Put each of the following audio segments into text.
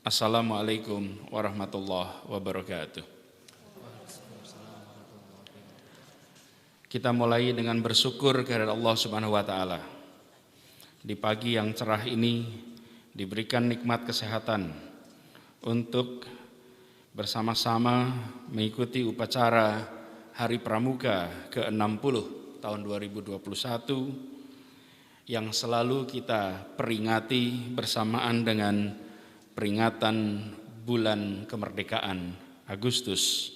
Assalamualaikum warahmatullahi wabarakatuh. Kita mulai dengan bersyukur kepada Allah Subhanahu wa taala. Di pagi yang cerah ini diberikan nikmat kesehatan untuk bersama-sama mengikuti upacara Hari Pramuka ke-60 tahun 2021 yang selalu kita peringati bersamaan dengan peringatan bulan kemerdekaan Agustus.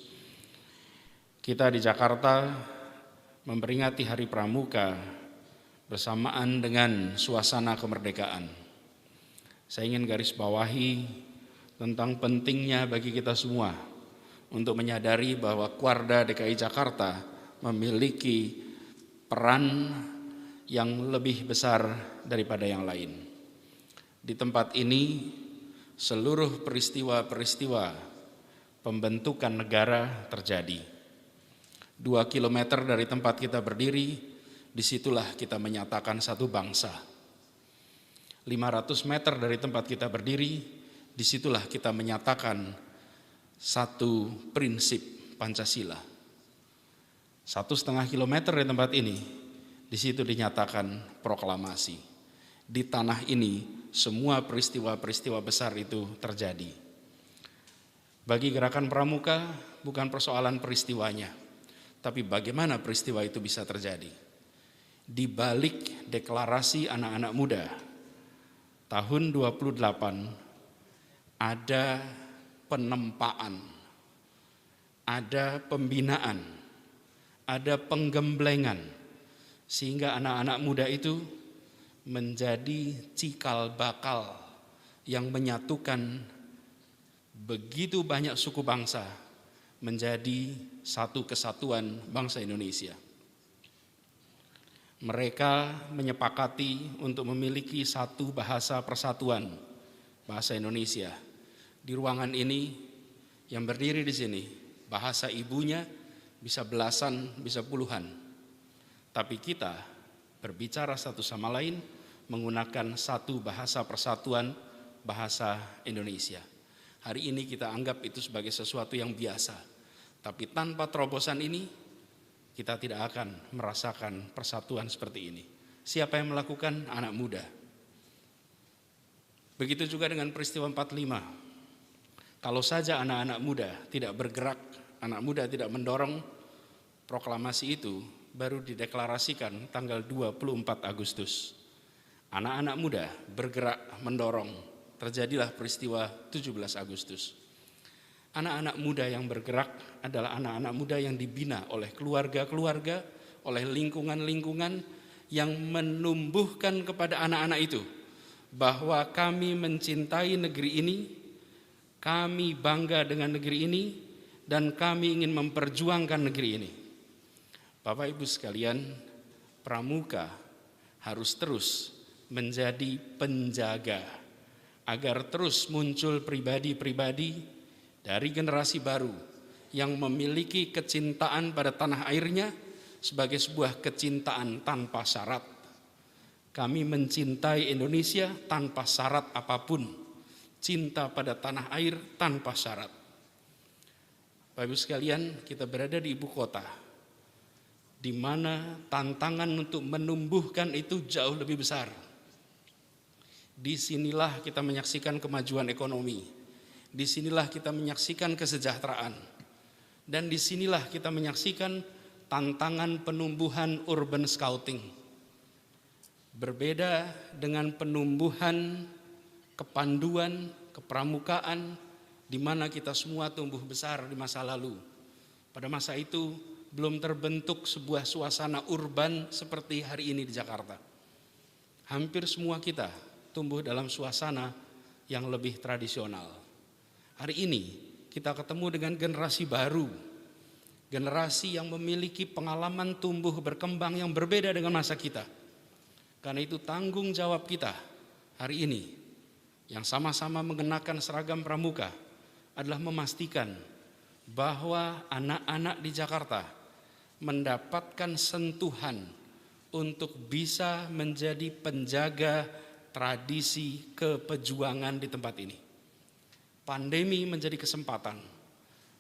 Kita di Jakarta memperingati Hari Pramuka bersamaan dengan suasana kemerdekaan. Saya ingin garis bawahi tentang pentingnya bagi kita semua untuk menyadari bahwa Kuarda DKI Jakarta memiliki peran yang lebih besar daripada yang lain. Di tempat ini seluruh peristiwa-peristiwa pembentukan negara terjadi. 2 kilometer dari tempat kita berdiri, disitulah kita menyatakan satu bangsa. 500 meter dari tempat kita berdiri, disitulah kita menyatakan satu prinsip Pancasila. 1,5 kilometer dari tempat ini, di situ dinyatakan proklamasi. Di tanah ini semua peristiwa-peristiwa besar itu terjadi. Bagi gerakan Pramuka bukan persoalan peristiwanya, tapi bagaimana peristiwa itu bisa terjadi. Di balik deklarasi anak-anak muda tahun 28 ada penempaan, ada pembinaan, ada penggemblengan, sehingga anak-anak muda itu menjadi cikal bakal yang menyatukan begitu banyak suku bangsa menjadi satu kesatuan bangsa Indonesia. Mereka menyepakati untuk memiliki satu bahasa persatuan, bahasa Indonesia. Di ruangan ini yang berdiri di sini, bahasa ibunya bisa belasan, bisa puluhan. Tapi kita berbicara satu sama lain menggunakan satu bahasa persatuan, bahasa Indonesia. Hari ini kita anggap itu sebagai sesuatu yang biasa. Tapi tanpa terobosan ini, kita tidak akan merasakan persatuan seperti ini. Siapa yang melakukan? Anak muda. Begitu juga dengan peristiwa 45. Kalau saja anak-anak muda tidak bergerak, anak muda tidak mendorong, proklamasi itu baru dideklarasikan tanggal 24 Agustus. Anak-anak muda bergerak mendorong, terjadilah peristiwa 17 Agustus. Anak-anak muda yang bergerak adalah anak-anak muda yang dibina oleh keluarga-keluarga, oleh lingkungan-lingkungan yang menumbuhkan kepada anak-anak itu bahwa kami mencintai negeri ini, kami bangga dengan negeri ini, dan kami ingin memperjuangkan negeri ini. Bapak Ibu sekalian, Pramuka harus terus menjadi penjaga agar terus muncul pribadi-pribadi dari generasi baru yang memiliki kecintaan pada tanah airnya sebagai sebuah kecintaan tanpa syarat. Kami mencintai Indonesia tanpa syarat apapun, cinta pada tanah air tanpa syarat. Bapak Ibu sekalian, kita berada di ibu kota, di mana tantangan untuk menumbuhkan itu jauh lebih besar. Disinilah kita menyaksikan kemajuan ekonomi, disinilah kita menyaksikan kesejahteraan, dan disinilah kita menyaksikan tantangan penumbuhan urban scouting. Berbeda dengan penumbuhan kepanduan, kepramukaan, di mana kita semua tumbuh besar di masa lalu. Pada masa itu belum terbentuk sebuah suasana urban seperti hari ini di Jakarta. Hampir semua kita tumbuh dalam suasana yang lebih tradisional. Hari ini kita ketemu dengan generasi baru, generasi yang memiliki pengalaman tumbuh berkembang yang berbeda dengan masa kita. Karena itu tanggung jawab kita hari ini yang sama-sama mengenakan seragam pramuka adalah memastikan bahwa anak-anak di Jakarta mendapatkan sentuhan untuk bisa menjadi penjaga tradisi kepejuangan di tempat ini. pandemi menjadi kesempatan.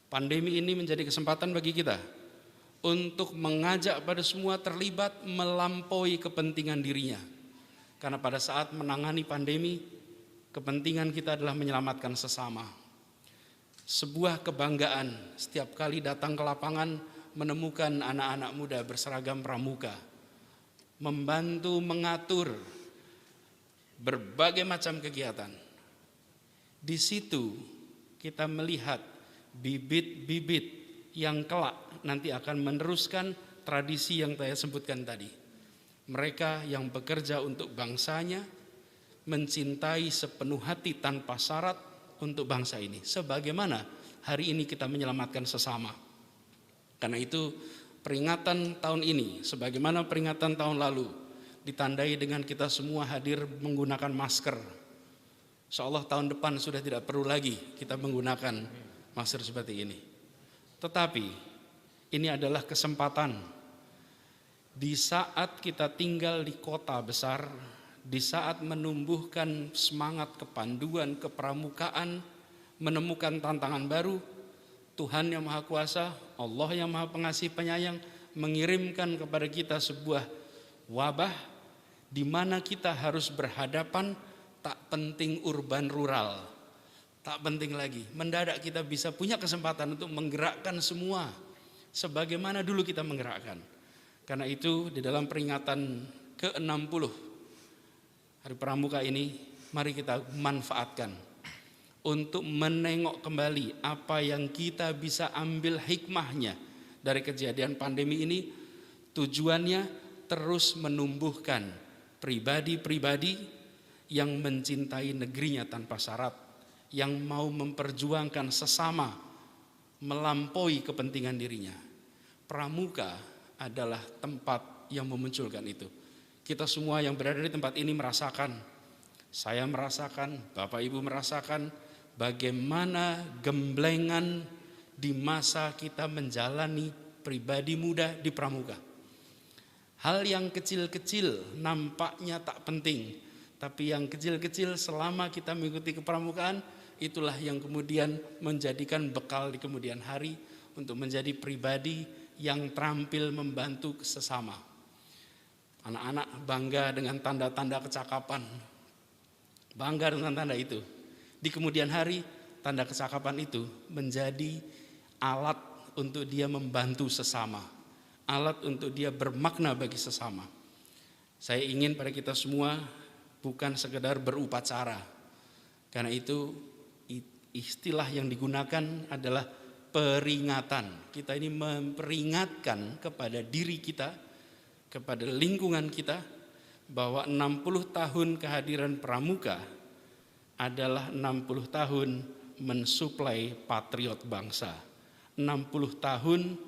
Pandemi ini menjadi kesempatan bagi kita untuk mengajak pada semua terlibat melampaui kepentingan dirinya. Karena pada saat menangani pandemi, kepentingan kita adalah menyelamatkan sesama. Sebuah kebanggaan setiap kali datang ke lapangan menemukan anak-anak muda berseragam pramuka, membantu mengatur berbagai macam kegiatan. Di situ kita melihat bibit-bibit yang kelak nanti akan meneruskan tradisi yang saya sebutkan tadi. Mereka yang bekerja untuk bangsanya, mencintai sepenuh hati tanpa syarat untuk bangsa ini. Sebagaimana hari ini kita menyelamatkan sesama. Karena itu peringatan tahun ini, sebagaimana peringatan tahun lalu, ditandai dengan kita semua hadir menggunakan masker. Insyaallah tahun depan sudah tidak perlu lagi kita menggunakan masker seperti ini. Tetapi ini adalah kesempatan di saat kita tinggal di kota besar, di saat menumbuhkan semangat kepanduan, kepramukaan, menemukan tantangan baru, Tuhan yang Maha Kuasa, Allah yang Maha Pengasih Penyayang mengirimkan kepada kita sebuah wabah di mana kita harus berhadapan. Tak penting urban rural, tak penting lagi. Mendadak kita bisa punya kesempatan untuk menggerakkan semua sebagaimana dulu kita menggerakkan. Karena itu di dalam peringatan ke-60 Hari Pramuka ini, mari kita manfaatkan untuk menengok kembali apa yang kita bisa ambil hikmahnya dari kejadian pandemi ini. Tujuannya terus menumbuhkan pribadi-pribadi yang mencintai negerinya tanpa syarat, yang mau memperjuangkan sesama melampaui kepentingan dirinya. Pramuka adalah tempat yang memunculkan itu. Kita semua yang berada di tempat ini merasakan, saya merasakan, Bapak Ibu merasakan bagaimana gemblengan di masa kita menjalani pribadi muda di Pramuka. Hal yang kecil-kecil nampaknya tak penting, tapi yang kecil-kecil selama kita mengikuti kepramukaan, itulah yang kemudian menjadikan bekal di kemudian hari untuk menjadi pribadi yang terampil membantu sesama. Anak-anak bangga dengan tanda-tanda kecakapan, bangga dengan tanda itu. Di kemudian hari, tanda kecakapan itu menjadi alat untuk dia membantu sesama, alat untuk dia bermakna bagi sesama. Saya ingin pada kita semua bukan sekedar berupacara. Karena itu istilah yang digunakan adalah peringatan. Kita ini memperingatkan kepada diri kita, kepada lingkungan kita, bahwa 60 tahun kehadiran Pramuka adalah 60 tahun mensuplai patriot bangsa. 60 tahun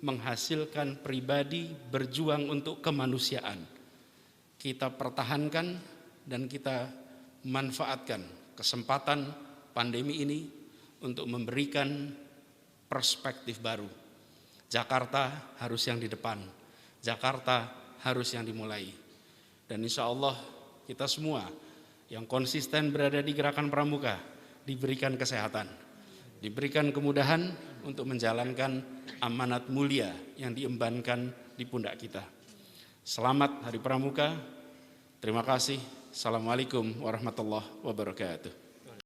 menghasilkan pribadi berjuang untuk kemanusiaan. Kita pertahankan dan kita manfaatkan kesempatan pandemi ini untuk memberikan perspektif baru. Jakarta harus yang di depan, Jakarta harus yang dimulai. Dan insya Allah kita semua yang konsisten berada di Gerakan Pramuka diberikan kesehatan, diberikan kemudahan untuk menjalankan amanat mulia yang diembankan di pundak kita. Selamat Hari Pramuka. Terima kasih. Assalamualaikum warahmatullahi wabarakatuh.